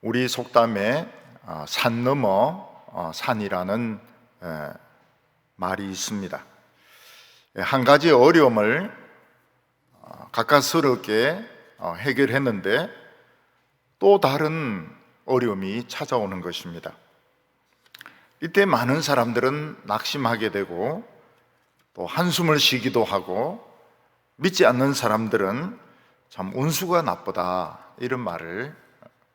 우리 속담에 산 넘어 산이라는 말이 있습니다. 한 가지 어려움을 가까스럽게 해결했는데 또 다른 어려움이 찾아오는 것입니다. 이때 많은 사람들은 낙심하게 되고 또 한숨을 쉬기도 하고, 믿지 않는 사람들은 참 운수가 나쁘다 이런 말을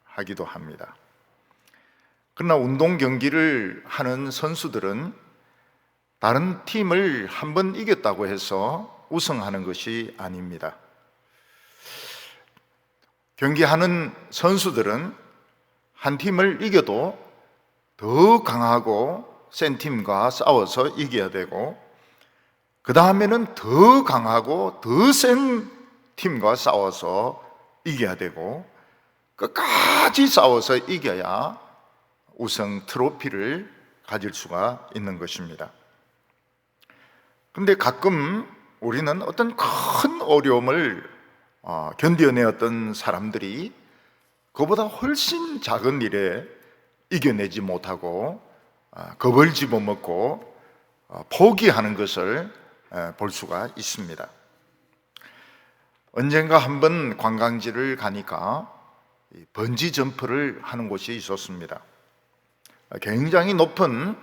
하기도 합니다. 그러나 운동 경기를 하는 선수들은 다른 팀을 한 번 이겼다고 해서 우승하는 것이 아닙니다. 경기하는 선수들은 한 팀을 이겨도 더 강하고 센 팀과 싸워서 이겨야 되고, 그 다음에는 더 강하고 더 센 팀과 싸워서 이겨야 되고, 끝까지 싸워서 이겨야 우승 트로피를 가질 수가 있는 것입니다. 그런데 가끔 우리는 어떤 큰 어려움을 견뎌내었던 사람들이 그보다 훨씬 작은 일에 이겨내지 못하고 겁을 집어먹고 포기하는 것을 볼 수가 있습니다. 언젠가 한번 관광지를 가니까 번지 점프를 하는 곳이 있었습니다. 굉장히 높은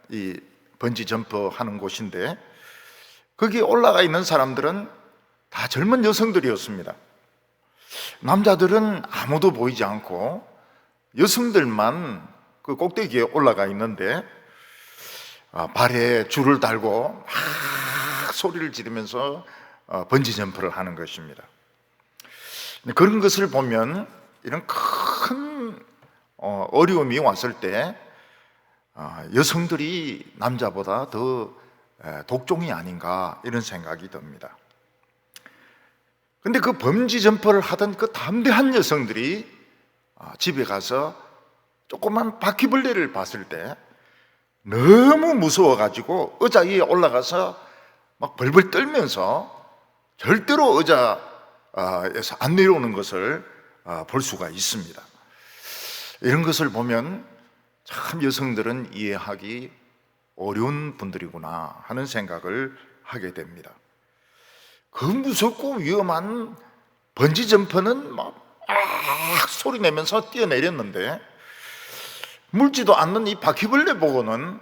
이 번지 점프 하는 곳인데, 거기 올라가 있는 사람들은 다 젊은 여성들이었습니다. 남자들은 아무도 보이지 않고 여성들만 그 꼭대기에 올라가 있는데 발에 줄을 달고 막 소리를 지르면서 번지 점프를 하는 것입니다. 그런 것을 보면 이런 큰 어려움이 왔을 때 여성들이 남자보다 더 독종이 아닌가 이런 생각이 듭니다. 그런데 그 번지 점프를 하던 그 담대한 여성들이 집에 가서 조그만 바퀴벌레를 봤을 때 너무 무서워가지고 의자 위에 올라가서 막 벌벌 떨면서 절대로 의자에서 안 내려오는 것을 볼 수가 있습니다. 이런 것을 보면 참 여성들은 이해하기 어려운 분들이구나 하는 생각을 하게 됩니다. 그 무섭고 위험한 번지 점프는 막 소리 내면서 뛰어내렸는데, 물지도 않는 이 바퀴벌레 보고는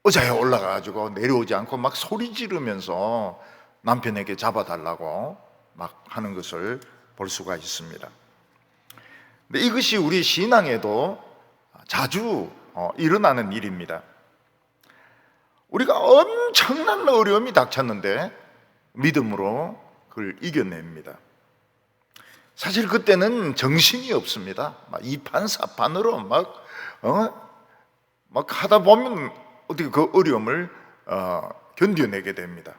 의자에 올라가가지고 내려오지 않고 막 소리 지르면서 남편에게 잡아달라고 막 하는 것을 볼 수가 있습니다. 근데 이것이 우리 신앙에도 자주 일어나는 일입니다. 우리가 엄청난 어려움이 닥쳤는데 믿음으로 그걸 이겨냅니다. 사실 그때는 정신이 없습니다. 막 이판사판으로 막 하다 보면 어떻게 그 어려움을 견뎌내게 됩니다.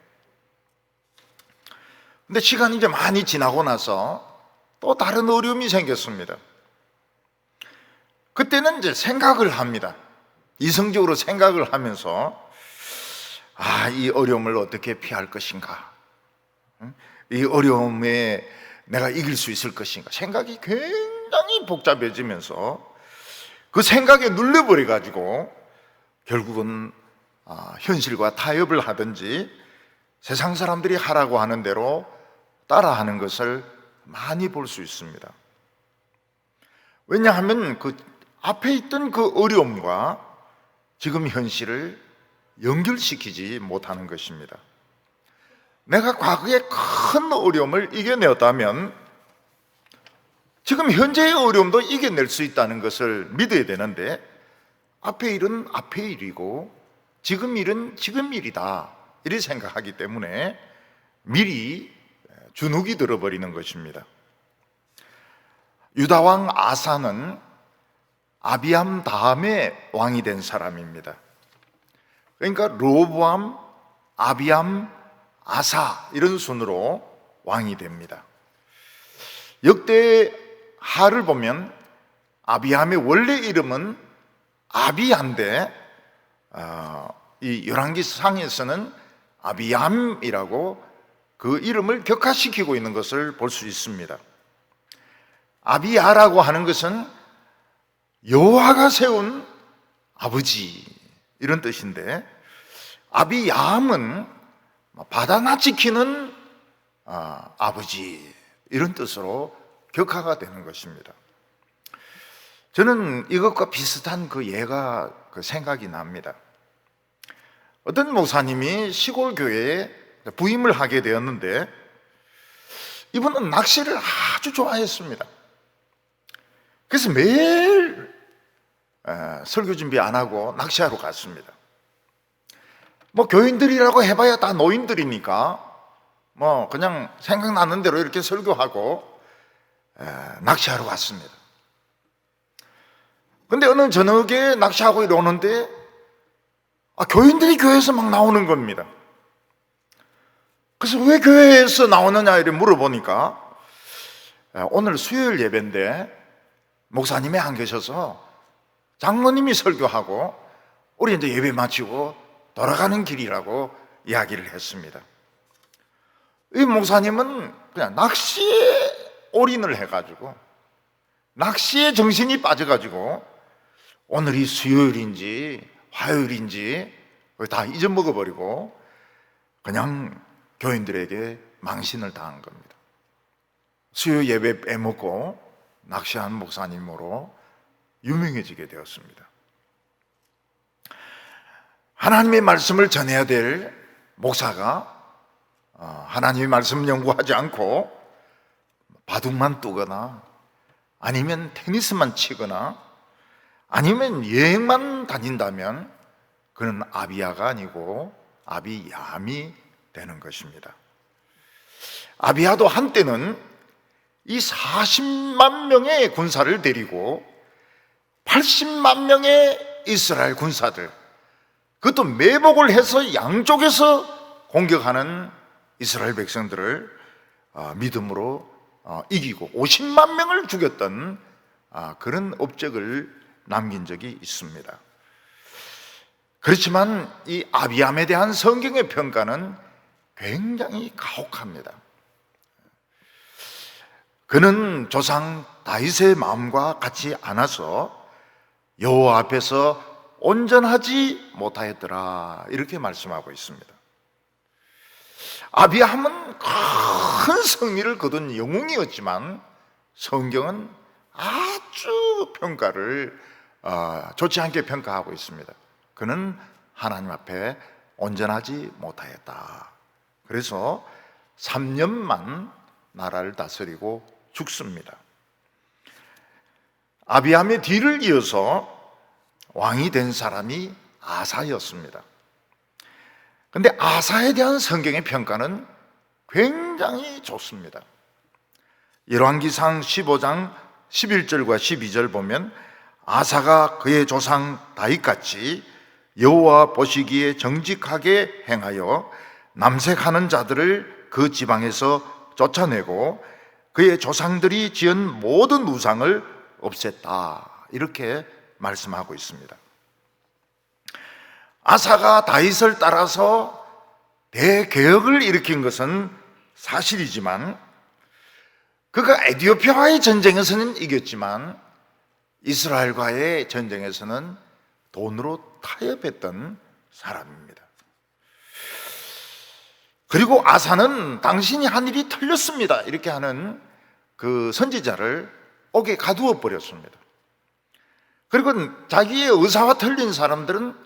근데 시간이 이제 많이 지나고 나서 또 다른 어려움이 생겼습니다. 그때는 이제 생각을 합니다. 이성적으로 생각을 하면서 이 어려움을 어떻게 피할 것인가, 이 어려움에 내가 이길 수 있을 것인가, 생각이 굉장히 복잡해지면서 그 생각에 눌려버려 가지고 결국은 현실과 타협을 하든지 세상 사람들이 하라고 하는 대로 따라하는 것을 많이 볼 수 있습니다. 왜냐하면 그 앞에 있던 그 어려움과 지금 현실을 연결시키지 못하는 것입니다. 내가 과거에 큰 어려움을 이겨내었다면 지금 현재의 어려움도 이겨낼 수 있다는 것을 믿어야 되는데, 앞의 일은 앞의 일이고 지금 일은 지금 일이다 이렇게 생각하기 때문에 미리 주눅이 들어버리는 것입니다. 유다왕 아사는 아비암 다음에 왕이 된 사람입니다. 그러니까 르호보암, 아비암, 아사 이런 순으로 왕이 됩니다. 역대하를 보면 아비암의 원래 이름은 아비야인데 이 열왕기상에서는 아비암이라고 그 이름을 격화시키고 있는 것을 볼 수 있습니다. 아비야라고 하는 것은 여호와가 세운 아버지 이런 뜻인데, 아비야함은 바다나 지키는 아버지 이런 뜻으로 격하가 되는 것입니다. 저는 이것과 비슷한 그 예가 생각이 납니다. 어떤 목사님이 시골 교회에 부임을 하게 되었는데, 이분은 낚시를 아주 좋아했습니다. 그래서 매일 설교 준비 안 하고 낚시하러 갔습니다. 뭐 교인들이라고 해봐야 다 노인들이니까 뭐 그냥 생각나는 대로 이렇게 설교하고 낚시하러 갔습니다. 근데 어느 저녁에 낚시하고 이러는데 교인들이 교회에서 막 나오는 겁니다. 그래서 왜 교회에서 나오느냐 이렇게 물어보니까 오늘 수요일 예배인데 목사님이 안 계셔서 장로님이 설교하고 우리 이제 예배 마치고 돌아가는 길이라고 이야기를 했습니다. 이 목사님은 그냥 낚시에 올인을 해가지고 낚시에 정신이 빠져가지고 오늘이 수요일인지 화요일인지 다 잊어먹어버리고 그냥 교인들에게 망신을 당한 겁니다. 수요 예배 빼먹고 낚시한 목사님으로 유명해지게 되었습니다. 하나님의 말씀을 전해야 될 목사가 하나님의 말씀 연구하지 않고 바둑만 두거나 아니면 테니스만 치거나 아니면 여행만 다닌다면 그는 아비야가 아니고 아비야함이 되는 것입니다. 아비야도 한때는 이 40만 명의 군사를 데리고 80만 명의 이스라엘 군사들, 그것도 매복을 해서 양쪽에서 공격하는 이스라엘 백성들을 믿음으로 이기고 50만 명을 죽였던 그런 업적을 남긴 적이 있습니다. 그렇지만 이 아비함에 대한 성경의 평가는 굉장히 가혹합니다. 그는 조상 다윗의 마음과 같지 않아서 여호와 앞에서 온전하지 못하였더라 이렇게 말씀하고 있습니다. 아비함은 큰 승리를 거둔 영웅이었지만 성경은 아주 평가를 좋지 않게 평가하고 있습니다. 그는 하나님 앞에 온전하지 못하였다. 그래서 3년만 나라를 다스리고 죽습니다. 아비함의 뒤를 이어서 왕이 된 사람이 아사였습니다. 그런데 아사에 대한 성경의 평가는 굉장히 좋습니다. 열왕기상 15장 11절과 12절 보면 아사가 그의 조상 다윗같이 여호와 보시기에 정직하게 행하여 남색하는 자들을 그 지방에서 쫓아내고 그의 조상들이 지은 모든 우상을 없앴다 이렇게 말씀하고 있습니다. 아사가 다윗을 따라서 대개혁을 일으킨 것은 사실이지만 그가 에디오피아와의 전쟁에서는 이겼지만 이스라엘과의 전쟁에서는 돈으로 타협했던 사람입니다. 그리고 아사는 당신이 한 일이 틀렸습니다 이렇게 하는 그 선지자를 옥에 가두어 버렸습니다. 그리고 자기의 의사와 틀린 사람들은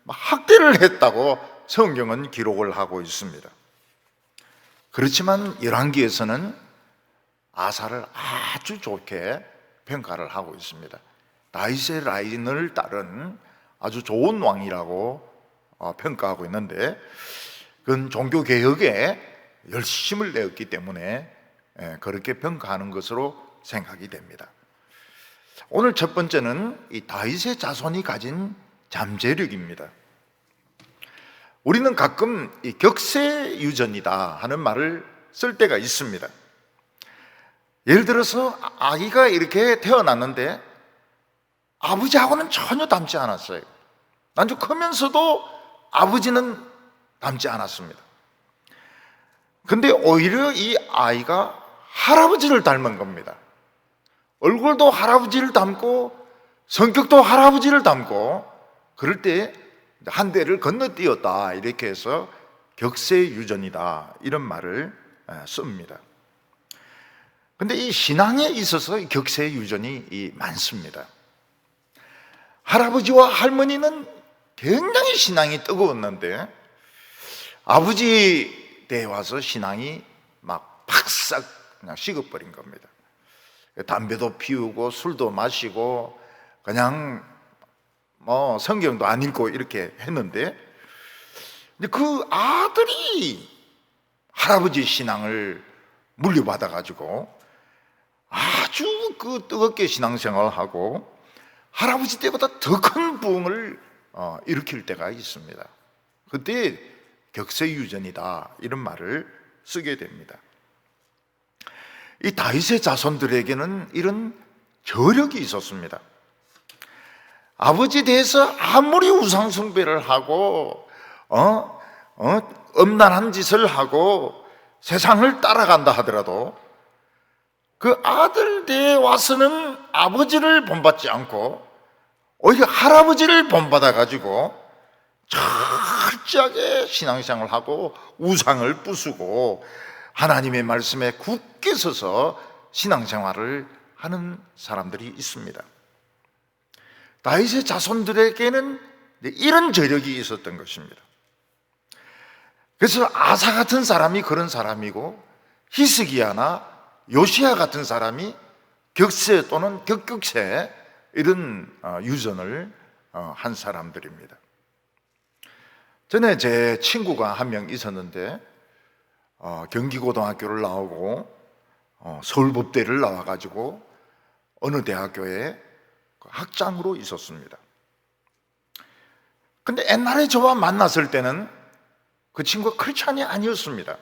학대를 했다고 성경은 기록을 하고 있습니다. 그렇지만 열왕기에서는 아사를 아주 좋게 평가를 하고 있습니다. 다윗의 라인을 따른 아주 좋은 왕이라고 평가하고 있는데 그건 종교개혁에 열심을 내었기 때문에 그렇게 평가하는 것으로 생각이 됩니다. 오늘 첫 번째는 이 다윗의 자손이 가진 잠재력입니다. 우리는 가끔 이 격세유전이다 하는 말을 쓸 때가 있습니다. 예를 들어서 아기가 이렇게 태어났는데 아버지하고는 전혀 닮지 않았어요. 아주 크면서도 아버지는 닮지 않았습니다. 근데 오히려 이 아이가 할아버지를 닮은 겁니다. 얼굴도 할아버지를 닮고 성격도 할아버지를 닮고, 그럴 때 한 대를 건너뛰었다, 이렇게 해서 격세유전이다, 이런 말을 씁니다. 근데 이 신앙에 있어서 격세유전이 많습니다. 할아버지와 할머니는 굉장히 신앙이 뜨거웠는데 아버지 때에 와서 신앙이 막 팍싹 그냥 식어버린 겁니다. 담배도 피우고 술도 마시고 그냥 뭐 성경도 안 읽고 이렇게 했는데, 근데 그 아들이 할아버지 신앙을 물려받아 가지고 아주 그 뜨겁게 신앙생활을 하고 할아버지 때보다 더 큰 부흥을 일으킬 때가 있습니다. 그때 격세유전이다, 이런 말을 쓰게 됩니다. 이 다윗의 자손들에게는 이런 저력이 있었습니다. 아버지에 대해서 아무리 우상숭배를 하고 엄난한 짓을 하고 세상을 따라간다 하더라도 그 아들 때에 와서는 아버지를 본받지 않고 오히려 할아버지를 본받아 가지고 철저하게 신앙생활을 하고 우상을 부수고 하나님의 말씀에 굳게 서서 신앙생활을 하는 사람들이 있습니다. 다윗의 자손들에게는 이런 저력이 있었던 것입니다. 그래서 아사 같은 사람이 그런 사람이고 히스기야나 요시야 같은 사람이 격세 또는 격격세 이런 유전을 한 사람들입니다. 전에 제 친구가 한 명 있었는데 경기고등학교를 나오고 서울법대를 나와가지고 어느 대학교에 학장으로 있었습니다. 근데 옛날에 저와 만났을 때는 그 친구가 크리스찬이 아니었습니다.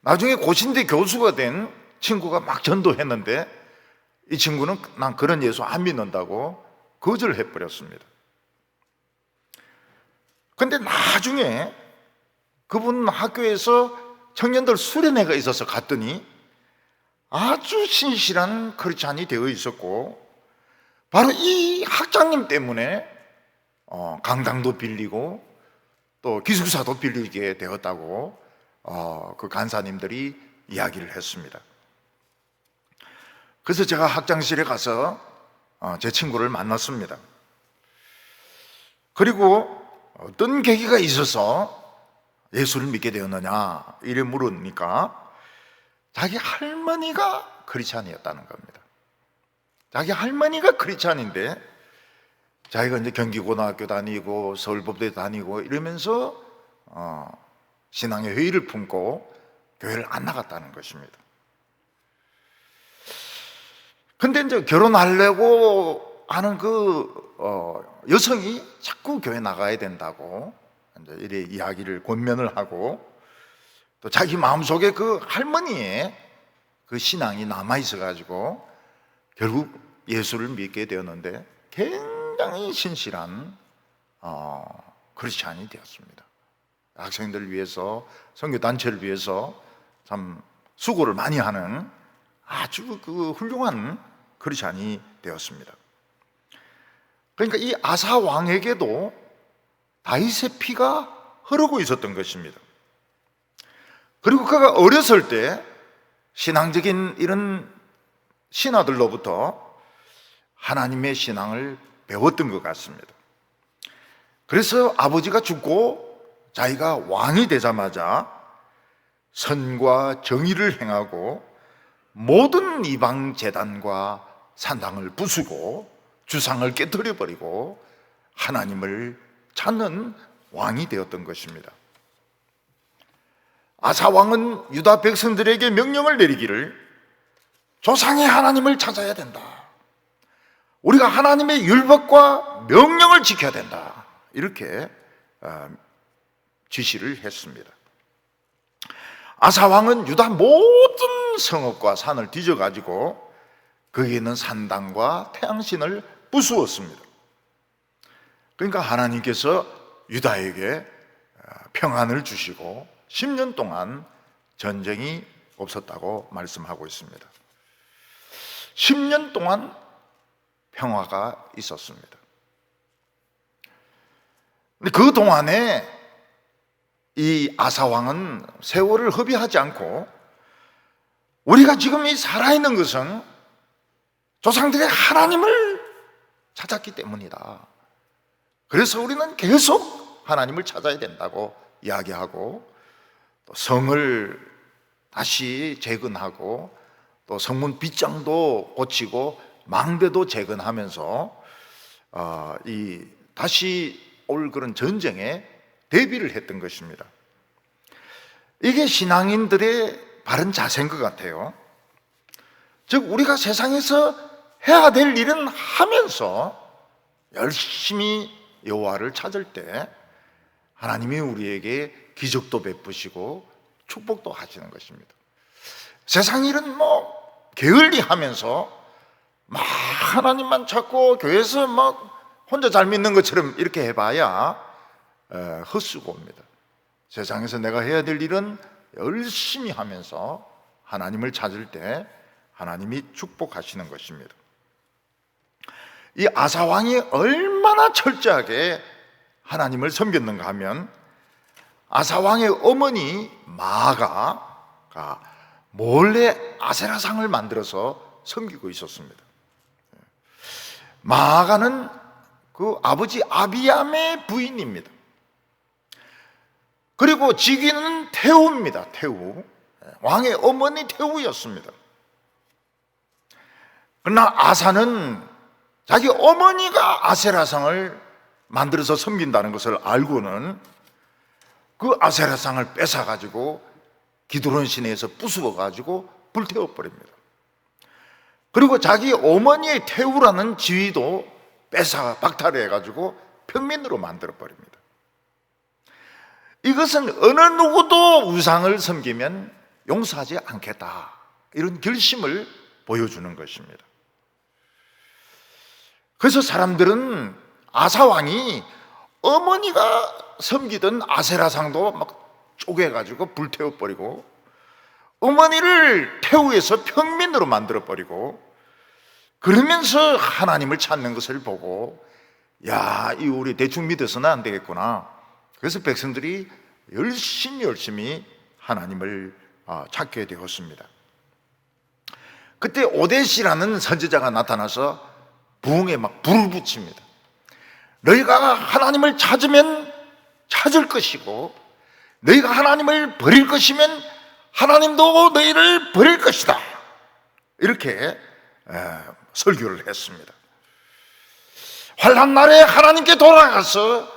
나중에 고신대 교수가 된 친구가 막 전도했는데 이 친구는 난 그런 예수 안 믿는다고 거절을 해버렸습니다. 근데 나중에 그분 학교에서 청년들 수련회가 있어서 갔더니 아주 신실한 크리스찬이 되어 있었고, 바로 이 학장님 때문에 강당도 빌리고 또 기숙사도 빌리게 되었다고 그 간사님들이 이야기를 했습니다. 그래서 제가 학장실에 가서 제 친구를 만났습니다. 그리고 어떤 계기가 있어서 예수를 믿게 되었느냐 이래 물으니까 자기 할머니가 크리스찬이었다는 겁니다. 자기 할머니가 크리스찬인데 자기가 이제 경기고등학교 다니고 서울법대 다니고 이러면서 신앙의 회의를 품고 교회를 안 나갔다는 것입니다. 근데 이제 결혼하려고 하는 여성이 자꾸 교회 나가야 된다고 이제 이래 이야기를 권면을 하고, 또 자기 마음속에 그 할머니의 그 신앙이 남아있어가지고 결국 예수를 믿게 되었는데 굉장히 신실한 크리스찬이 되었습니다. 학생들을 위해서, 선교단체를 위해서 참 수고를 많이 하는 아주 그 훌륭한 크리스찬이 되었습니다. 그러니까 이 아사 왕에게도 다윗의 피가 흐르고 있었던 것입니다. 그리고 그가 어렸을 때 신앙적인 이런 신하들로부터 하나님의 신앙을 배웠던 것 같습니다. 그래서 아버지가 죽고 자기가 왕이 되자마자 선과 정의를 행하고 모든 이방 제단과 산당을 부수고 주상을 깨뜨려 버리고 하나님을 찾는 왕이 되었던 것입니다. 아사 왕은 유다 백성들에게 명령을 내리기를 조상의 하나님을 찾아야 된다. 우리가 하나님의 율법과 명령을 지켜야 된다. 이렇게 지시를 했습니다. 아사 왕은 유다 모든 성읍과 산을 뒤져가지고 거기에 있는 산당과 태양신을 부수었습니다. 그러니까 하나님께서 유다에게 평안을 주시고 10년 동안 전쟁이 없었다고 말씀하고 있습니다. 10년 동안 평화가 있었습니다. 근데 그 동안에 이 아사 왕은 세월을 허비하지 않고, 우리가 지금 이 살아있는 것은 조상들의 하나님을 찾았기 때문이다. 그래서 우리는 계속 하나님을 찾아야 된다고 이야기하고, 또 성을 다시 재건하고, 또 성문 빗장도 고치고 망대도 재건하면서 다시 올 그런 전쟁에 대비를 했던 것입니다. 이게 신앙인들의 바른 자세인 것 같아요. 즉, 우리가 세상에서 해야 될 일은 하면서 열심히 여호와를 찾을 때 하나님이 우리에게 기적도 베푸시고 축복도 하시는 것입니다. 세상 일은 게을리 하면서 막 하나님만 찾고 교회에서 막 혼자 잘 믿는 것처럼 이렇게 해봐야 헛수고입니다. 세상에서 내가 해야 될 일은 열심히 하면서 하나님을 찾을 때 하나님이 축복하시는 것입니다. 이 아사 왕이 얼마나 철저하게 하나님을 섬겼는가 하면, 아사 왕의 어머니 마아가 몰래 아세라상을 만들어서 섬기고 있었습니다. 마아가는 그 아버지 아비암의 부인입니다. 그리고 직위는 태우입니다. 태우, 왕의 어머니 태우였습니다. 그러나 아사는 자기 어머니가 아세라상을 만들어서 섬긴다는 것을 알고는 그 아세라상을 뺏어가지고 기드론 시내에서 부수어가지고 불태워버립니다. 그리고 자기 어머니의 태우라는 지위도 뺏어 박탈해가지고 평민으로 만들어버립니다. 이것은 어느 누구도 우상을 섬기면 용서하지 않겠다, 이런 결심을 보여주는 것입니다. 그래서 사람들은 아사 왕이 어머니가 섬기던 아세라상도 막 쪼개가지고 불태워버리고, 어머니를 태우에서 평민으로 만들어버리고, 그러면서 하나님을 찾는 것을 보고, 야, 이 우리 대충 믿어서는 안 되겠구나. 그래서 백성들이 열심히 하나님을 찾게 되었습니다. 그때 오데시라는 선지자가 나타나서 부흥에 막 불을 붙입니다. 너희가 하나님을 찾으면 찾을 것이고, 너희가 하나님을 버릴 것이면 하나님도 너희를 버릴 것이다, 이렇게 설교를 했습니다. 환난 날에 하나님께 돌아가서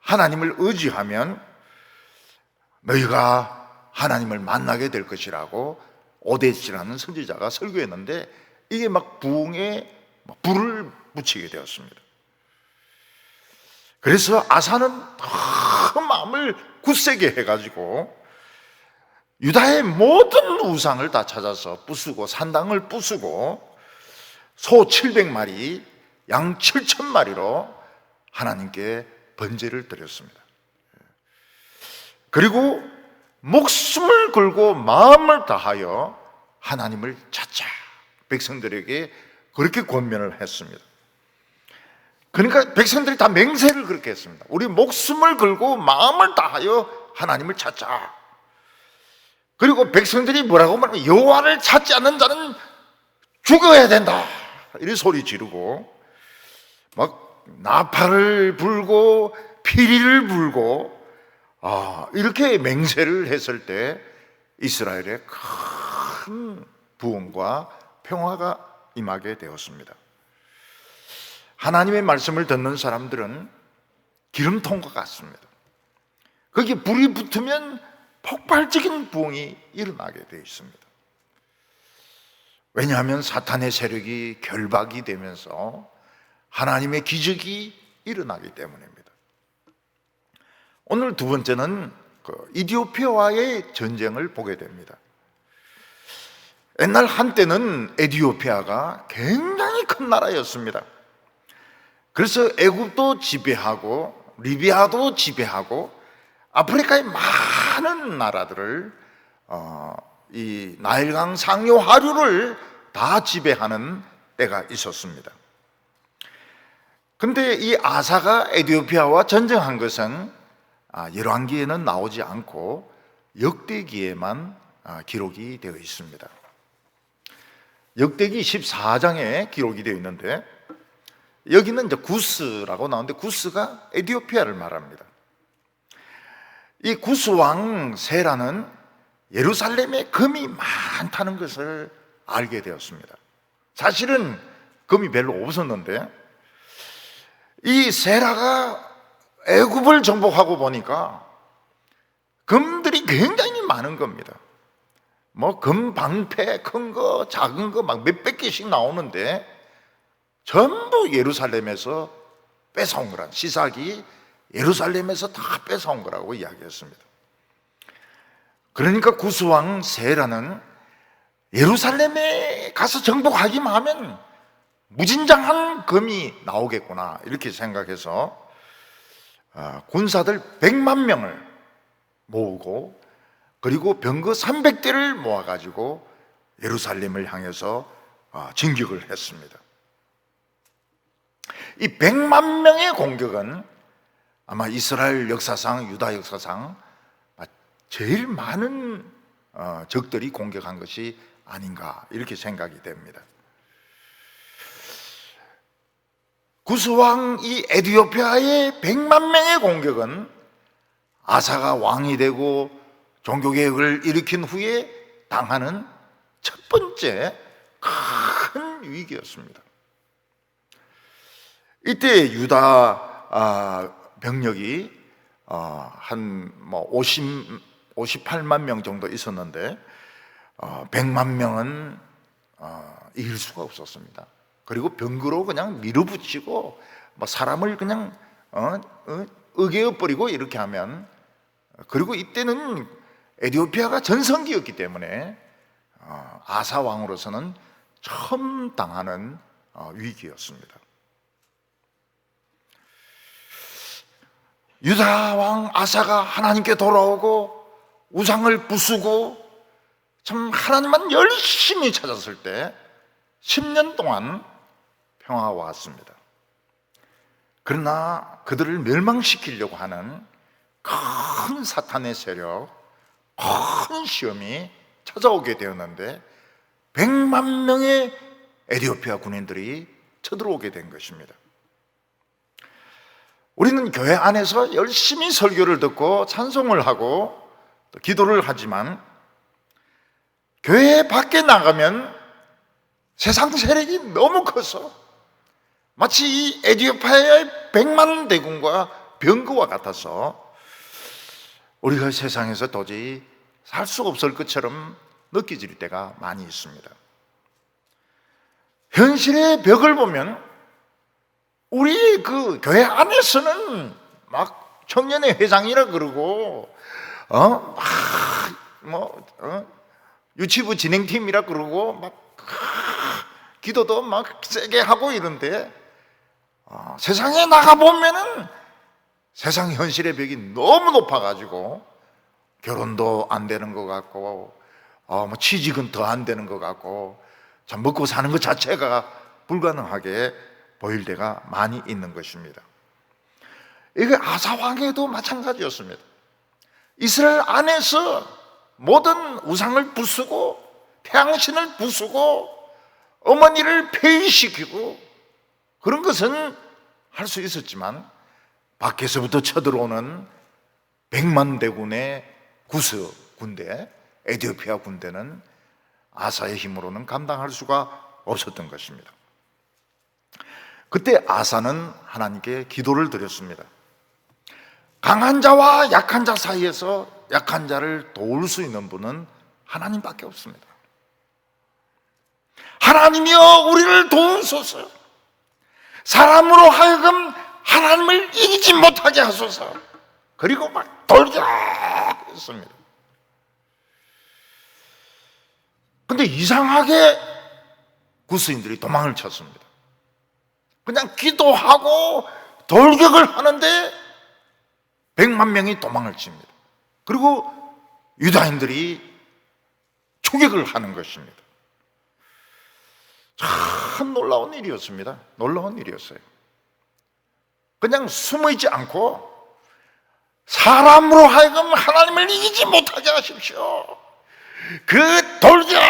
하나님을 의지하면 너희가 하나님을 만나게 될 것이라고 오데시라는 선지자가 설교했는데, 이게 막 부흥에 불을 붙이게 되었습니다. 그래서 아사는 더 마음을 굳세게 해가지고 유다의 모든 우상을 다 찾아서 부수고, 산당을 부수고, 소 700마리, 양 7,000마리로 하나님께 번제를 드렸습니다. 그리고 목숨을 걸고 마음을 다하여 하나님을 찾자, 백성들에게 그렇게 권면을 했습니다. 그러니까 백성들이 다 맹세를 그렇게 했습니다. 우리 목숨을 걸고 마음을 다하여 하나님을 찾자. 그리고 백성들이 뭐라고 말하면, 여호와를 찾지 않는 자는 죽어야 된다, 이런 소리 지르고 막 나팔을 불고 피리를 불고 이렇게 맹세를 했을 때 이스라엘에 큰 부흥과 평화가 임하게 되었습니다. 하나님의 말씀을 듣는 사람들은 기름통과 같습니다. 거기에 불이 붙으면 폭발적인 부흥이 일어나게 되어 있습니다. 왜냐하면 사탄의 세력이 결박이 되면서 하나님의 기적이 일어나기 때문입니다. 오늘 두 번째는 이디오피아와의 전쟁을 보게 됩니다. 옛날 한때는 에티오피아가 굉장히 큰 나라였습니다. 그래서 애굽도 지배하고 리비아도 지배하고 아프리카의 많은 나라들을 이 나일강 상류 하류를 다 지배하는 때가 있었습니다. 근데 이 아사가 에디오피아와 전쟁한 것은 열왕기에는 나오지 않고 역대기에만 기록이 되어 있습니다. 역대기 14장에 기록이 되어 있는데, 여기는 이제 구스라고 나오는데 구스가 에디오피아를 말합니다. 이 구스 왕 세라는 예루살렘에 금이 많다는 것을 알게 되었습니다. 사실은 금이 별로 없었는데 이 세라가 애굽을 정복하고 보니까 금들이 굉장히 많은 겁니다. 뭐 금방패 큰 거 작은 거 막 몇백 개씩 나오는데 전부 예루살렘에서 뺏어온 거란, 시삭이 예루살렘에서 다 뺏어온 거라고 이야기했습니다. 그러니까 구스왕 세라는 예루살렘에 가서 정복하기만 하면 무진장한 금이 나오겠구나 이렇게 생각해서 군사들 100만 명을 모으고 그리고 병거 300대를 모아가지고 예루살렘을 향해서 진격을 했습니다. 이 100만 명의 공격은 아마 이스라엘 역사상, 유다 역사상 제일 많은 적들이 공격한 것이 아닌가 이렇게 생각이 됩니다. 구스왕 이 에디오피아의 100만 명의 공격은 아사가 왕이 되고 종교개혁을 일으킨 후에 당하는 첫 번째 큰 위기였습니다. 이때 유다 병력이 한 58만 명 정도 있었는데 100만 명은 이길 수가 없었습니다. 그리고 병거로 그냥 밀어붙이고 사람을 그냥 으개어버리고 이렇게 하면, 그리고 이때는 에디오피아가 전성기였기 때문에 아사 왕으로서는 처음 당하는 위기였습니다. 유다 왕 아사가 하나님께 돌아오고 우상을 부수고 참 하나님만 열심히 찾았을 때 10년 동안 평화가 왔습니다. 그러나 그들을 멸망시키려고 하는 큰 사탄의 세력, 큰 시험이 찾아오게 되었는데 100만 명의 에디오피아 군인들이 쳐들어오게 된 것입니다. 우리는 교회 안에서 열심히 설교를 듣고 찬송을 하고 또 기도를 하지만 교회 밖에 나가면 세상 세력이 너무 커서 마치 이 에디오피아의 100만 대군과 병거와 같아서 우리가 세상에서 도저히 살 수 없을 것처럼 느껴질 때가 많이 있습니다. 현실의 벽을 보면 우리 그 교회 안에서는 막 청년의 회장이라 그러고 유치부 진행팀이라 그러고 막 기도도 막 세게 하고 이런데 세상에 나가보면은 세상 현실의 벽이 너무 높아가지고 결혼도 안 되는 것 같고 취직은 더 안 되는 것 같고 참 먹고 사는 것 자체가 불가능하게 보일 때가 많이 있는 것입니다. 이게 아사왕에도 마찬가지였습니다. 이스라엘 안에서 모든 우상을 부수고 태양신을 부수고 어머니를 폐위시키고 그런 것은 할 수 있었지만 밖에서부터 쳐들어오는 100만 대군의 구스 군대, 에디오피아 군대는 아사의 힘으로는 감당할 수가 없었던 것입니다. 그때 아사는 하나님께 기도를 드렸습니다. 강한 자와 약한 자 사이에서 약한 자를 도울 수 있는 분은 하나님밖에 없습니다. 하나님이여 우리를 도우소서. 사람으로 하여금 하나님을 이기지 못하게 하소서. 그리고 막 돌격했습니다. 근데 이상하게 구스인들이 도망을 쳤습니다. 그냥 기도하고 돌격을 하는데 100만 명이 도망을 칩니다. 그리고 유다인들이 추격을 하는 것입니다. 참 놀라운 일이었습니다. 놀라운 일이었어요. 그냥 숨어있지 않고 사람으로 하여금 하나님을 이기지 못하게 하십시오. 그 돌자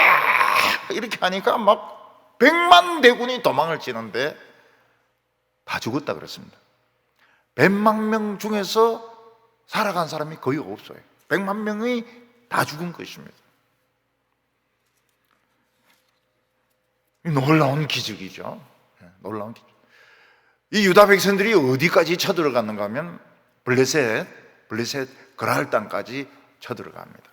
이렇게 하니까 막 100만 대군이 도망을 치는데 다 죽었다 그랬습니다. 100만 명 중에서 살아간 사람이 거의 없어요. 100만 명이 다 죽은 것입니다. 놀라운 기적이죠. 놀라운 기적. 이 유다 백성들이 어디까지 쳐들어갔는가 하면 블레셋 그랄 땅까지 쳐들어갑니다.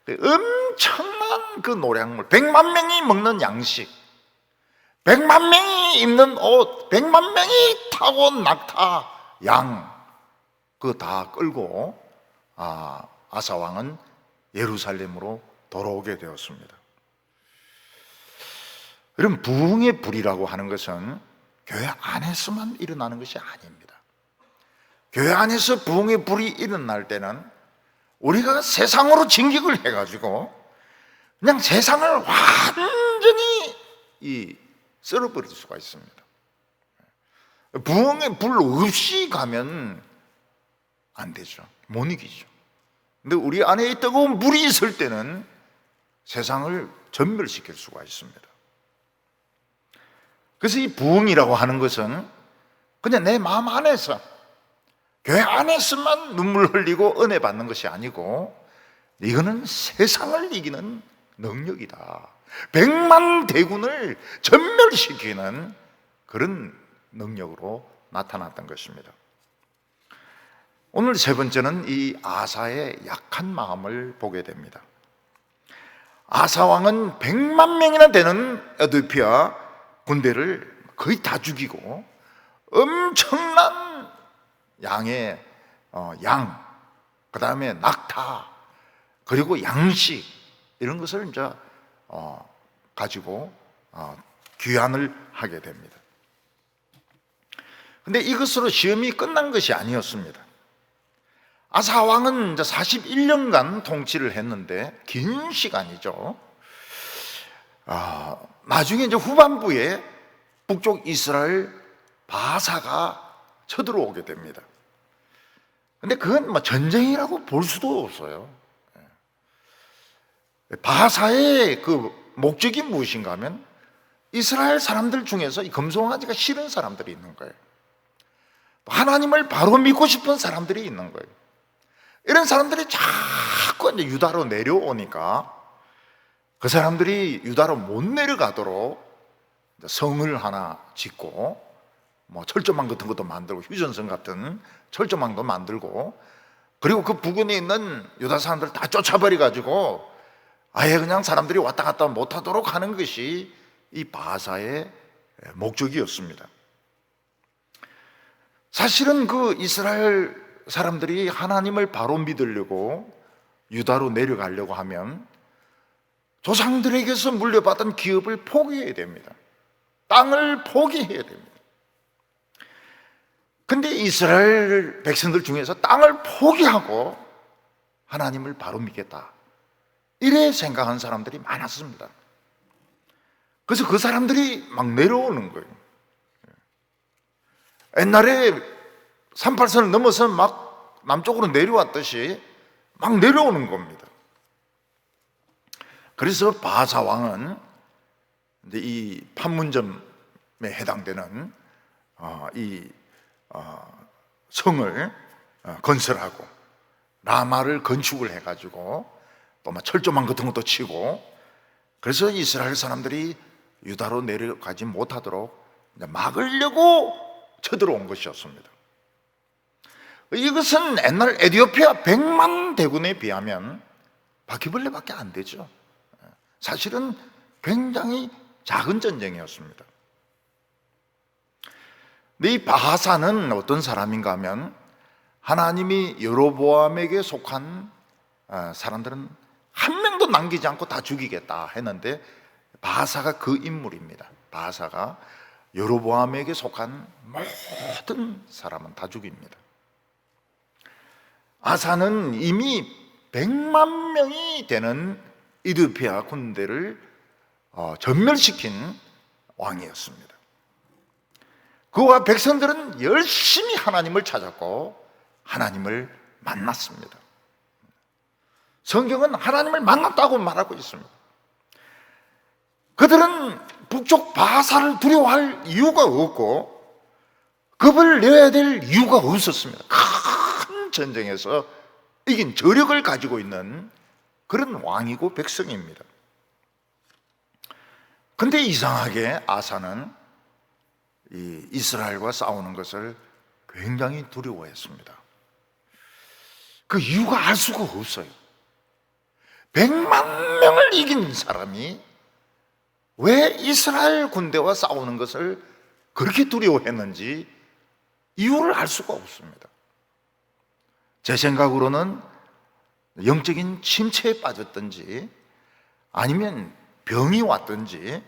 엄청난 그 노량물, 100만 명이 먹는 양식, 100만 명이 입는 옷, 100만 명이 타고 낙타, 양, 그거 다 끌고 아사 왕은 예루살렘으로 돌아오게 되었습니다. 이런 부흥의 불이라고 하는 것은 교회 안에서만 일어나는 것이 아닙니다. 교회 안에서 부흥의 불이 일어날 때는 우리가 세상으로 진격을 해가지고 그냥 세상을 완전히 썰어버릴 수가 있습니다. 부흥의 불 없이 가면 안 되죠. 못 이기죠. 근데 우리 안에 이 뜨거운 물이 있을 때는 세상을 전멸시킬 수가 있습니다. 그래서 이 부흥이라고 하는 것은 그냥 내 마음 안에서, 교회 안에서만 눈물 흘리고 은혜 받는 것이 아니고 이거는 세상을 이기는 능력이다. 100만 대군을 전멸시키는 그런 능력으로 나타났던 것입니다. 오늘 세 번째는 이 아사의 약한 마음을 보게 됩니다. 아사 왕은 100만 명이나 되는 에도피아 군대를 거의 다 죽이고 엄청난 양의 양, 그 다음에 낙타, 그리고 양식 이런 것을 이제 가지고 귀환을 하게 됩니다. 근데 이것으로 시험이 끝난 것이 아니었습니다. 아사 왕은 이제 41년간 통치를 했는데 긴 시간이죠. 나중에 이제 후반부에 북쪽 이스라엘 바사가 쳐들어오게 됩니다. 근데 그건 뭐 전쟁이라고 볼 수도 없어요. 바사의 그 목적이 무엇인가 하면 이스라엘 사람들 중에서 이 금송아지가 싫은 사람들이 있는 거예요. 하나님을 바로 믿고 싶은 사람들이 있는 거예요. 이런 사람들이 자꾸 이제 유다로 내려오니까 그 사람들이 유다로 못 내려가도록 성을 하나 짓고 뭐 철조망 같은 것도 만들고 휴전선 같은 철조망도 만들고 그리고 그 부근에 있는 유다 사람들 다 쫓아버려 가지고 아예 그냥 사람들이 왔다 갔다 못하도록 하는 것이 이 바사의 목적이었습니다. 사실은 그 이스라엘 사람들이 하나님을 바로 믿으려고 유다로 내려가려고 하면 조상들에게서 물려받은 기업을 포기해야 됩니다. 땅을 포기해야 됩니다. 근데 이스라엘 백성들 중에서 땅을 포기하고 하나님을 바로 믿겠다 이래 생각하는 사람들이 많았습니다. 그래서 그 사람들이 막 내려오는 거예요. 옛날에 38선을 넘어서 막 남쪽으로 내려왔듯이 막 내려오는 겁니다. 그래서 바사 왕은 이제 이 판문점에 해당되는 성을 건설하고 라마를 건축을 해가지고 또 막 철조망 같은 것도 치고 그래서 이스라엘 사람들이 유다로 내려가지 못하도록 막으려고 쳐들어온 것이었습니다. 이것은 옛날 에티오피아 100만 대군에 비하면 바퀴벌레밖에 안 되죠. 사실은 굉장히 작은 전쟁이었습니다. 근데 이 바하사는 어떤 사람인가 하면 하나님이 여로보암에게 속한 사람들은 한 명도 남기지 않고 다 죽이겠다 했는데 바하사가 그 인물입니다. 바하사가 여로보암에게 속한 모든 사람은 다 죽입니다. 아사는 이미 100만 명이 되는 이드피아 군대를 전멸시킨 왕이었습니다. 그와 백성들은 열심히 하나님을 찾았고 하나님을 만났습니다. 성경은 하나님을 만났다고 말하고 있습니다. 그들은 북쪽 바사를 두려워할 이유가 없고 겁을 내야 될 이유가 없었습니다. 큰 전쟁에서 이긴 저력을 가지고 있는 그런 왕이고 백성입니다. 근데 이상하게 아사는 이 이스라엘과 싸우는 것을 굉장히 두려워했습니다. 그 이유가 알 수가 없어요. 100만 명을 이긴 사람이 왜 이스라엘 군대와 싸우는 것을 그렇게 두려워했는지 이유를 알 수가 없습니다. 제 생각으로는 영적인 침체에 빠졌든지 아니면 병이 왔든지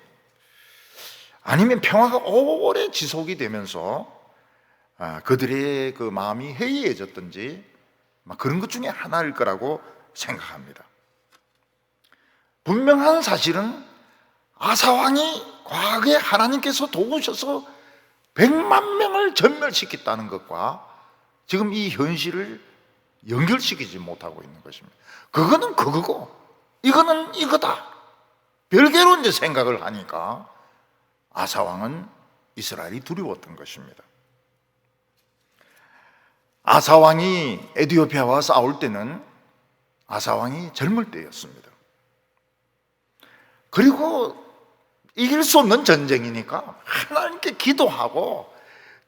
아니면 평화가 오래 지속이 되면서 그들의 그 마음이 해이해졌든지 그런 것 중에 하나일 거라고 생각합니다. 분명한 사실은 아사왕이 과거에 하나님께서 도우셔서 100만 명을 전멸시켰다는 것과 지금 이 현실을 연결시키지 못하고 있는 것입니다. 그거는 그거고 이거는 이거다. 별개로 이제 생각을 하니까 아사왕은 이스라엘이 두려웠던 것입니다. 아사왕이 에디오피아와 싸울 때는 아사왕이 젊을 때였습니다. 그리고 이길 수 없는 전쟁이니까 하나님께 기도하고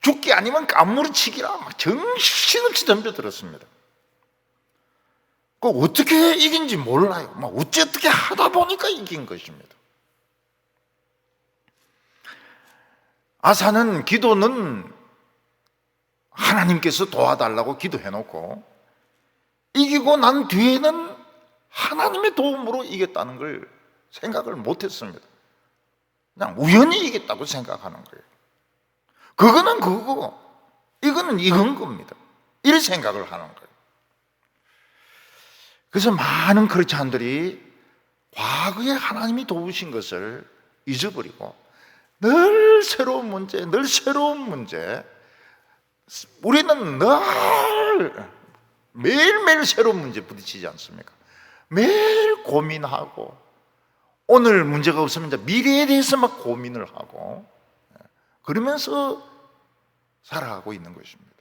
죽기 아니면 깐무리치기라 막 정신없이 덤벼들었습니다. 그 어떻게 이긴지 몰라요. 막 어떻게 하다 보니까 이긴 것입니다. 아사는 기도는 하나님께서 도와달라고 기도해놓고 이기고 난 뒤에는 하나님의 도움으로 이겼다는 걸 생각을 못했습니다. 그냥 우연히 이겼다고 생각하는 거예요. 그거는 그거고 이거는 이건 겁니다. 이런 생각을 하는 거예요. 그래서 많은 크리스찬들이 과거에 하나님이 도우신 것을 잊어버리고 늘 새로운 문제, 늘 새로운 문제, 우리는 늘 매일매일 새로운 문제 부딪히지 않습니까? 매일 고민하고 오늘 문제가 없으면 이제 미래에 대해서 막 고민을 하고 그러면서 살아가고 있는 것입니다.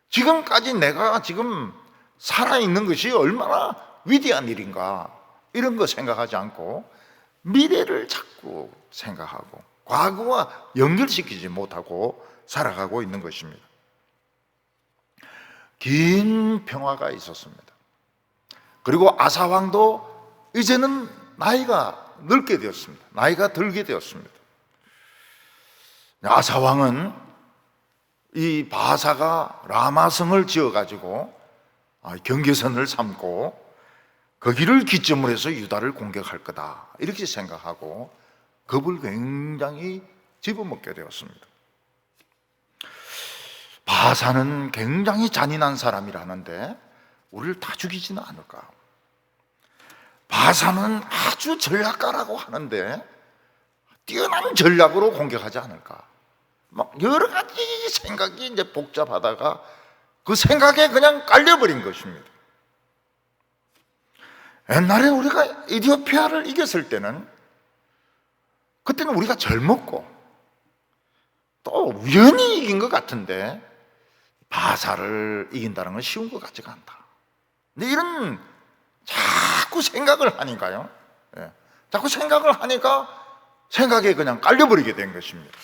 지금까지 내가 지금 살아있는 것이 얼마나 위대한 일인가 이런 거 생각하지 않고 미래를 자꾸 생각하고 과거와 연결시키지 못하고 살아가고 있는 것입니다. 긴 평화가 있었습니다. 그리고 아사왕도 이제는 나이가 늙게 되었습니다. 나이가 들게 되었습니다. 아사왕은 이 바사가 라마성을 지어가지고 경계선을 삼고 거기를 기점으로 해서 유다를 공격할 거다 이렇게 생각하고 겁을 굉장히 집어먹게 되었습니다. 바사는 굉장히 잔인한 사람이라는데 우리를 다 죽이지는 않을까? 바사는 아주 전략가라고 하는데 뛰어난 전략으로 공격하지 않을까? 막 여러 가지 생각이 이제 복잡하다가 그 생각에 그냥 깔려버린 것입니다. 옛날에 우리가 에티오피아를 이겼을 때는 그때는 우리가 젊었고 또 우연히 이긴 것 같은데 바사를 이긴다는 건 쉬운 것 같지가 않다. 근데 이런 자꾸 생각을 하니까요. 자꾸 생각을 하니까 생각에 그냥 깔려버리게 된 것입니다.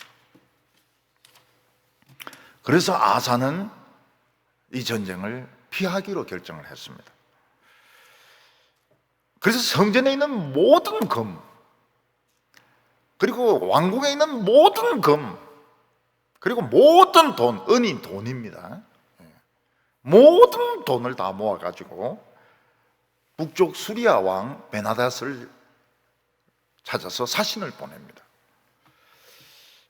그래서 아사는 이 전쟁을 피하기로 결정을 했습니다. 그래서 성전에 있는 모든 금, 그리고 왕궁에 있는 모든 금, 그리고 모든 돈, 은이 돈입니다. 모든 돈을 다 모아가지고 북쪽 수리아 왕 베나닷을 찾아서 사신을 보냅니다.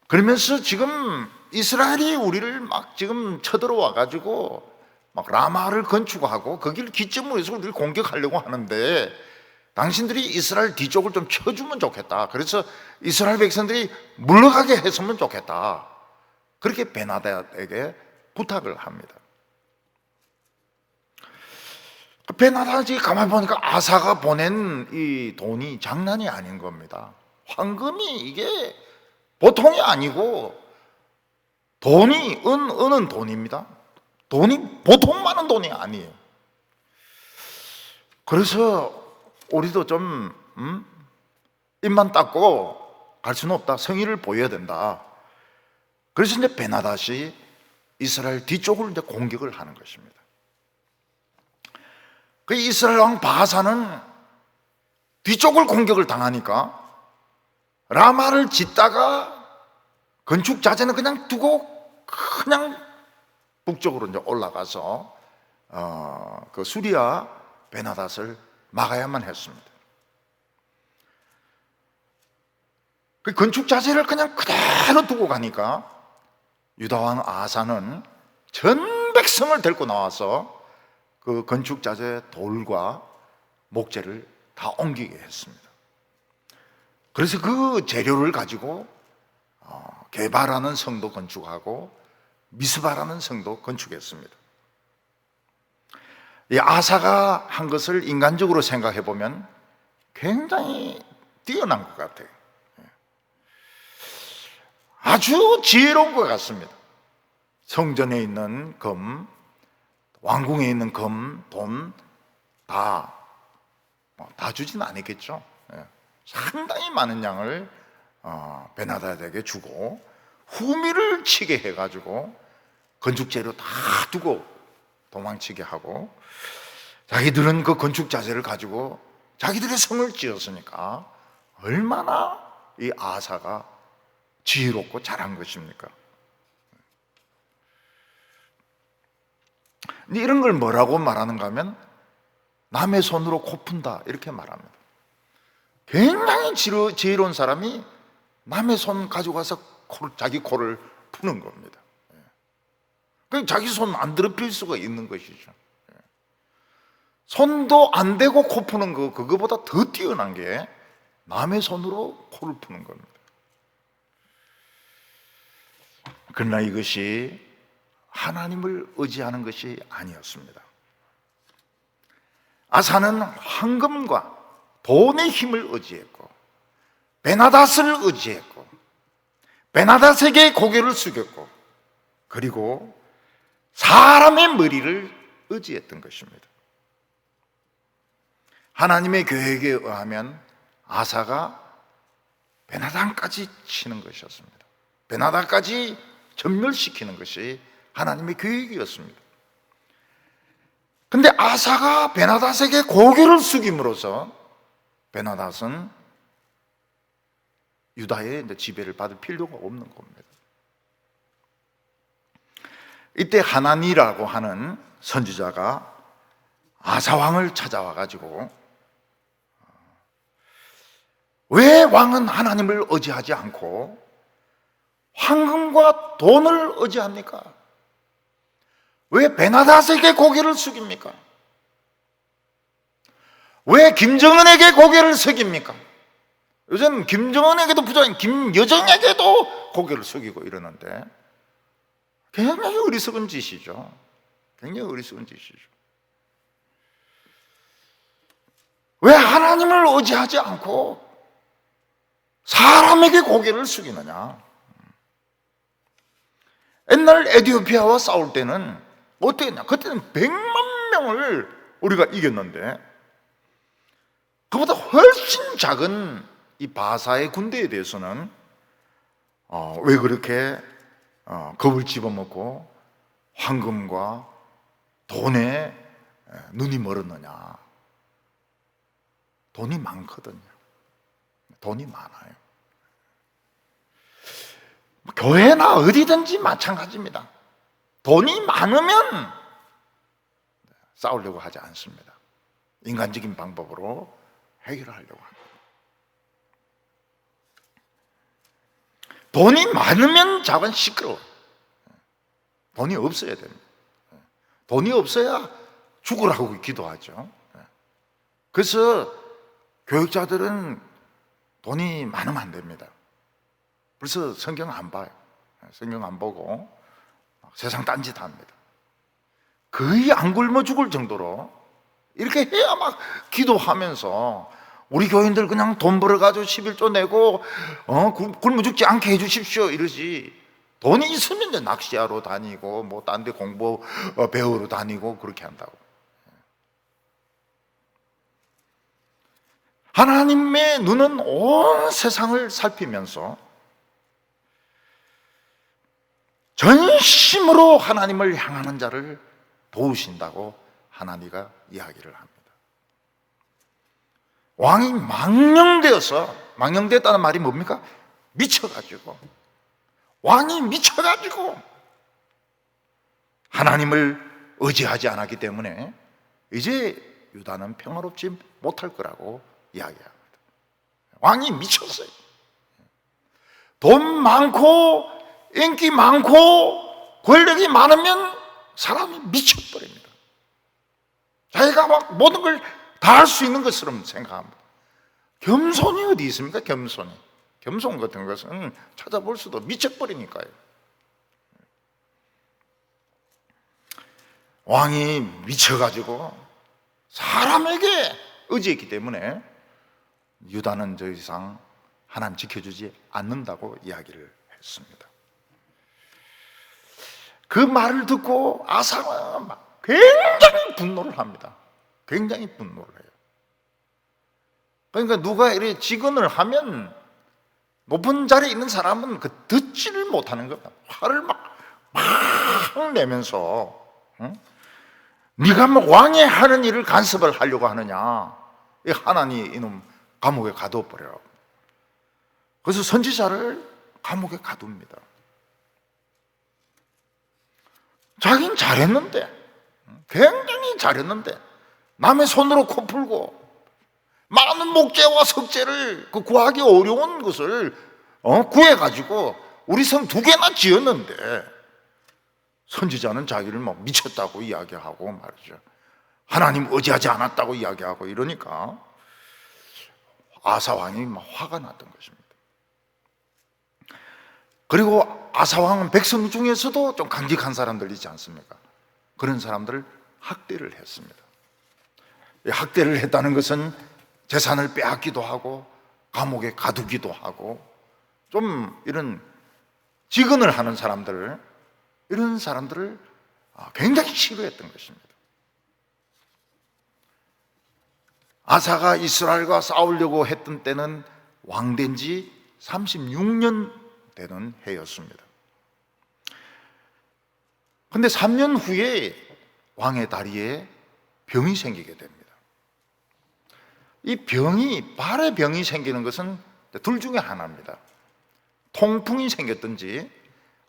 그러면서 지금 이스라엘이 우리를 막 지금 쳐들어와 가지고 막 라마를 건축하고 거기를 기점으로 해서 우리를 공격하려고 하는데 당신들이 이스라엘 뒤쪽을 좀 쳐주면 좋겠다. 그래서 이스라엘 백성들이 물러가게 했으면 좋겠다. 그렇게 베나다에게 부탁을 합니다. 베나다지 가만히 보니까 아사가 보낸 이 돈이 장난이 아닌 겁니다. 황금이 이게 보통이 아니고 돈이 은은 돈입니다. 돈이 보통 많은 돈이 아니에요. 그래서 우리도 좀 입만 닦고 갈 수는 없다. 성의를 보여야 된다. 그래서 이제 베나닷이 이스라엘 뒤쪽을 이제 공격을 하는 것입니다. 그 이스라엘 왕 바하사는 뒤쪽을 공격을 당하니까 라마를 짓다가 건축 자재는 그냥 두고 그냥 북쪽으로 이제 올라가서 그 수리아 베나닷을 막아야만 했습니다. 그 건축 자재를 그냥 그대로 두고 가니까 유다 왕 아사는 전 백성을 데리고 나와서 그 건축 자재 돌과 목재를 다 옮기게 했습니다. 그래서 그 재료를 가지고 게바라는 성도 건축하고 미스바라는 성도 건축했습니다. 이 아사가 한 것을 인간적으로 생각해 보면 굉장히 뛰어난 것 같아요. 아주 지혜로운 것 같습니다. 성전에 있는 금, 왕궁에 있는 금, 돈 다 주진 않았겠죠. 상당히 많은 양을 베나닷에게 주고 후미를 치게 해가지고 건축재료 다 두고 도망치게 하고 자기들은 그 건축 자재를 가지고 자기들의 성을 지었으니까 얼마나 이 아사가 지혜롭고 잘한 것입니까? 근데 이런 걸 뭐라고 말하는가 하면 남의 손으로 코 푼다 이렇게 말합니다. 굉장히 지혜로운 사람이 남의 손 가지고 가서 자기 코를 푸는 겁니다. 자기 손 안 더럽힐 수가 있는 것이죠. 손도 안 대고 코 푸는 거, 그거보다 더 뛰어난 게 남의 손으로 코를 푸는 겁니다. 그러나 이것이 하나님을 의지하는 것이 아니었습니다. 아사는 황금과 돈의 힘을 의지했고 베나닷을 의지했고 베나닷에게 고개를 숙였고 그리고 사람의 머리를 의지했던 것입니다. 하나님의 계획에 의하면 아사가 베나닷까지 치는 것이었습니다. 베나닷까지 전멸시키는 것이 하나님의 계획이었습니다. 근데 아사가 베나닷에게 고개를 숙임으로써 베나닷은 유다의 지배를 받을 필요가 없는 겁니다. 이때 하나니라고 하는 선지자가 아사 왕을 찾아와 가지고 왜 왕은 하나님을 의지하지 않고 황금과 돈을 의지합니까? 왜 베나닷에게 고개를 숙입니까? 왜 김정은에게 고개를 숙입니까? 요즘 김정은에게도 부자인 김여정에게도 고개를 숙이고 이러는데 굉장히 어리석은 짓이죠. 굉장히 어리석은 짓이죠. 왜 하나님을 의지하지 않고 사람에게 고개를 숙이느냐? 옛날 에티오피아와 싸울 때는 어떻게 했냐? 그때는 100만 명을 우리가 이겼는데 그보다 훨씬 작은 이 바사의 군대에 대해서는 왜 그렇게 겁을 집어먹고 황금과 돈에 눈이 멀었느냐? 돈이 많거든요. 돈이 많아요. 교회나 어디든지 마찬가지입니다. 돈이 많으면 싸우려고 하지 않습니다. 인간적인 방법으로 해결하려고 합니다. 돈이 많으면 작은 시끄러워. 돈이 없어야 됩니다. 돈이 없어야 죽으라고 기도하죠. 그래서 교육자들은 돈이 많으면 안 됩니다. 벌써 성경 안 봐요. 성경 안 보고 세상 딴짓 합니다. 거의 안 굶어 죽을 정도로 이렇게 해야 막 기도하면서 우리 교인들 그냥 돈 벌어가지고 11조 내고 굶어 죽지 않게 해주십시오 이러지. 돈이 있으면 이제 낚시하러 다니고 뭐 딴 데 공부 배우러 다니고 그렇게 한다고. 하나님의 눈은 온 세상을 살피면서 전심으로 하나님을 향하는 자를 도우신다고 하나니가 이야기를 합니다. 왕이 망령되었다는 말이 뭡니까? 미쳐가지고, 왕이 미쳐가지고 하나님을 의지하지 않았기 때문에 이제 유다는 평화롭지 못할 거라고 이야기합니다. 왕이 미쳤어요. 돈 많고 인기 많고 권력이 많으면 사람이 미쳐버립니다. 자기가 막 모든 걸 다 할 수 있는 것처럼 생각합니다. 겸손이 어디 있습니까? 겸손 같은 것은 찾아볼 수도 미쳐버리니까요. 왕이 미쳐가지고 사람에게 의지했기 때문에 유다는 더 이상 하나님 지켜주지 않는다고 이야기를 했습니다. 그 말을 듣고 아사는 굉장히 분노를 합니다. 굉장히 분노를 해요. 그러니까 누가 이렇게 직언을 하면 높은 자리에 있는 사람은 그 듣지를 못하는 겁니다. 화를 막 내면서 네가 뭐 왕이 하는 일을 간섭을 하려고 하느냐, 이 하나니 이놈 감옥에 가둬버려. 그래서 선지자를 감옥에 가둡니다. 자기는 잘했는데, 굉장히 잘했는데 남의 손으로 코 풀고 많은 목재와 석재를 구하기 어려운 것을 구해가지고 우리 성 2개나 지었는데 선지자는 자기를 막 미쳤다고 이야기하고 말이죠. 하나님 의지하지 않았다고 이야기하고 이러니까 아사왕이 막 화가 났던 것입니다. 그리고 아사왕은 백성 중에서도 좀 강직한 사람들 있지 않습니까? 그런 사람들을 학대를 했습니다. 학대를 했다는 것은 재산을 빼앗기도 하고 감옥에 가두기도 하고 좀 이런 직언을 하는 사람들, 이런 사람들을 굉장히 싫어했던 것입니다. 아사가 이스라엘과 싸우려고 했던 때는 왕된 지 36년 되는 해였습니다. 그런데 3년 후에 왕의 다리에 병이 생기게 됩니다. 이 병이, 발에 병이 생기는 것은 둘 중에 하나입니다. 통풍이 생겼든지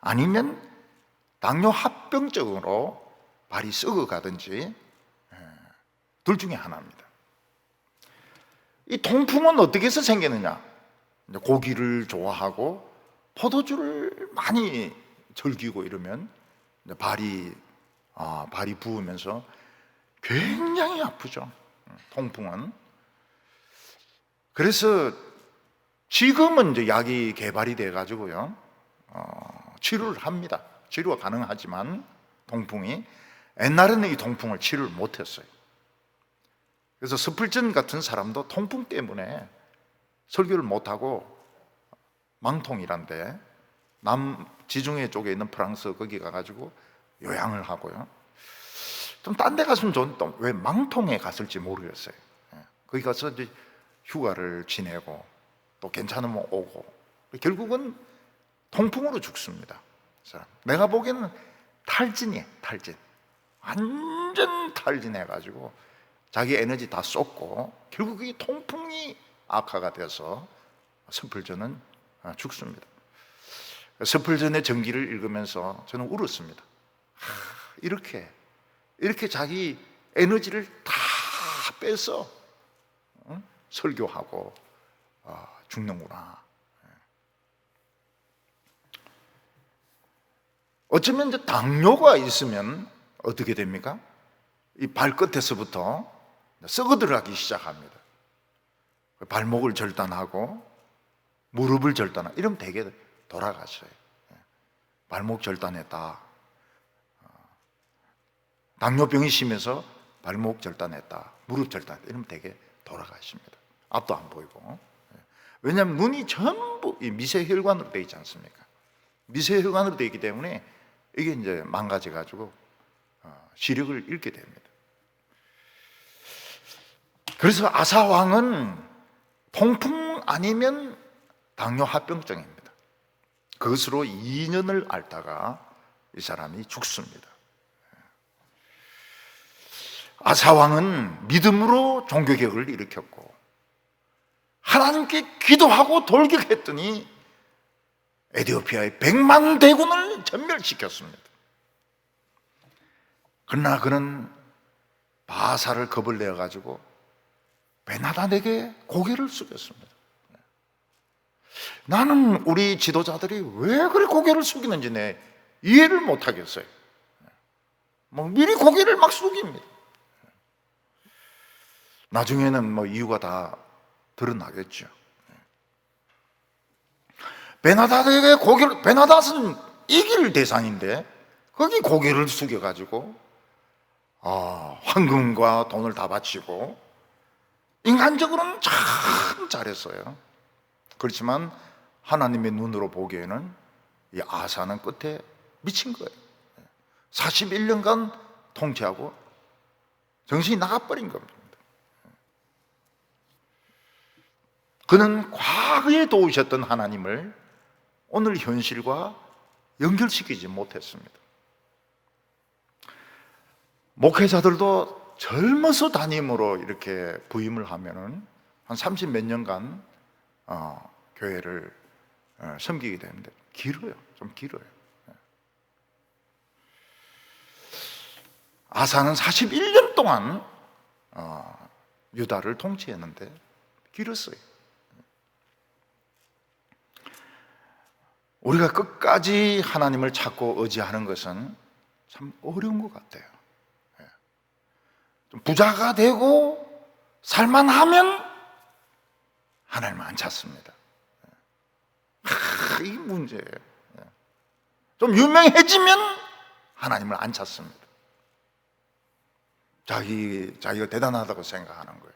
아니면 당뇨 합병증으로 발이 썩어가든지 둘 중에 하나입니다. 이 통풍은 어떻게 해서 생기느냐? 고기를 좋아하고 포도주를 많이 즐기고 이러면 발이 부으면서 굉장히 아프죠. 통풍은. 그래서 지금은 이제 약이 개발이 돼 가지고요, 치료를 합니다. 치료가 가능하지만 통풍이, 옛날에는 이 통풍을 치료를 못했어요. 그래서 스플전 같은 사람도 통풍 때문에 설교를 못하고 망통이란데 남지중해 쪽에 있는 프랑스 거기 가가지고 요양을 하고요. 좀 딴 데 갔으면 좋은데 왜 망통에 갔을지 모르겠어요. 거기 가서 이제 휴가를 지내고 또 괜찮으면 오고 결국은 통풍으로 죽습니다. 내가 보기에는 탈진이에요. 탈진. 완전 탈진해가지고 자기 에너지 다 쏟고 결국 이 통풍이 악화가 돼서 스펄전은 죽습니다. 스펄전의 전기를 읽으면서 저는 울었습니다. 이렇게 자기 에너지를 다 빼서 설교하고 죽는구나. 어쩌면 이제 당뇨가 있으면 어떻게 됩니까? 이 발끝에서부터 썩어들어가기 시작합니다. 발목을 절단하고 무릎을 절단하고 이러면 되게 돌아갔어요. 발목 절단했다, 당뇨병이 심해서 발목 절단했다, 무릎 절단했다 이러면 되게 돌아가십니다. 앞도 안 보이고. 왜냐하면 눈이 전부 미세혈관으로 되어 있지 않습니까? 미세혈관으로 되어 있기 때문에 이게 이제 망가져 가지고 시력을 잃게 됩니다. 그래서 아사 왕은 통풍 아니면 당뇨 합병증입니다. 그것으로 2년을 앓다가 이 사람이 죽습니다. 아사 왕은 믿음으로 종교개혁을 일으켰고 하나님께 기도하고 돌격했더니 에티오피아의 100만 대군을 전멸시켰습니다. 그러나 그는 바사를 겁을 내어 가지고 베나단에게 고개를 숙였습니다. 나는 우리 지도자들이 왜 그리 고개를 숙이는지 내 이해를 못하겠어요. 미리 고개를 막 숙입니다. 나중에는 이유가 다 드러나겠죠. 베나단에게 베나단은 이길 대상인데 거기 고개를 숙여가지고 황금과 돈을 다 바치고 인간적으로는 참 잘했어요. 그렇지만 하나님의 눈으로 보기에는 이 아사는 끝에 미친 거예요. 41년간 통치하고 정신이 나가버린 겁니다. 그는 과거에 도우셨던 하나님을 오늘 현실과 연결시키지 못했습니다. 목회자들도 젊어서 담임으로 이렇게 부임을 하면은 한 30몇 년간 교회를 섬기게 되는데 길어요. 좀 길어요. 아사는 41년 동안 유다를 통치했는데 길었어요. 우리가 끝까지 하나님을 찾고 의지하는 것은 참 어려운 것 같아요. 좀 부자가 되고 살만하면 하나님을 안 찾습니다. 이 문제예요. 좀 유명해지면 하나님을 안 찾습니다. 자기가 대단하다고 생각하는 거예요.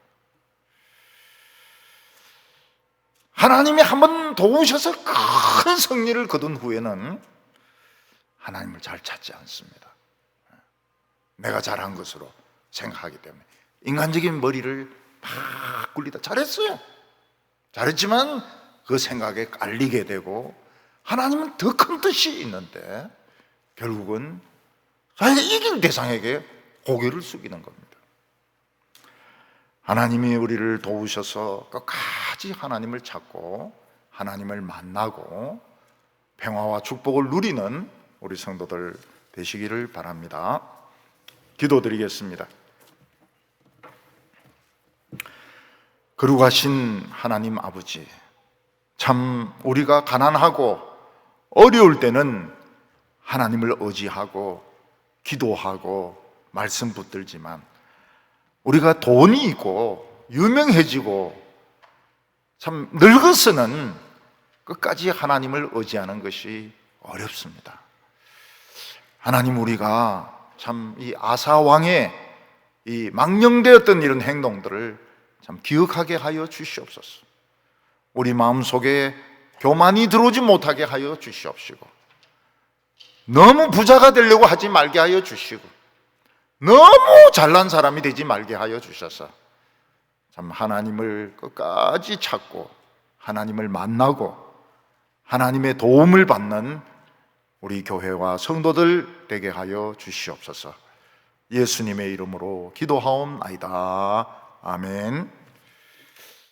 하나님이 한번 도우셔서 큰 승리를 거둔 후에는 하나님을 잘 찾지 않습니다. 내가 잘한 것으로 생각하기 때문에 인간적인 머리를 막 굴리다 잘했어요. 잘했지만 그 생각에 깔리게 되고 하나님은 더 큰 뜻이 있는데 결국은 자기가 이길 대상에게 고개를 숙이는 겁니다. 하나님이 우리를 도우셔서 끝까지 하나님을 찾고 하나님을 만나고 평화와 축복을 누리는 우리 성도들 되시기를 바랍니다. 기도드리겠습니다. 거룩하신 하나님 아버지, 참 우리가 가난하고 어려울 때는 하나님을 의지하고 기도하고 말씀 붙들지만 우리가 돈이 있고 유명해지고 참 늙어서는 끝까지 하나님을 의지하는 것이 어렵습니다. 하나님, 우리가 참 이 아사 왕의 이 망령되었던 이런 행동들을 참 기억하게 하여 주시옵소서. 우리 마음속에 교만이 들어오지 못하게 하여 주시옵시고, 너무 부자가 되려고 하지 말게 하여 주시고, 너무 잘난 사람이 되지 말게 하여 주셔서 참 하나님을 끝까지 찾고 하나님을 만나고 하나님의 도움을 받는 우리 교회와 성도들 되게 하여 주시옵소서. 예수님의 이름으로 기도하옵나이다. 아멘.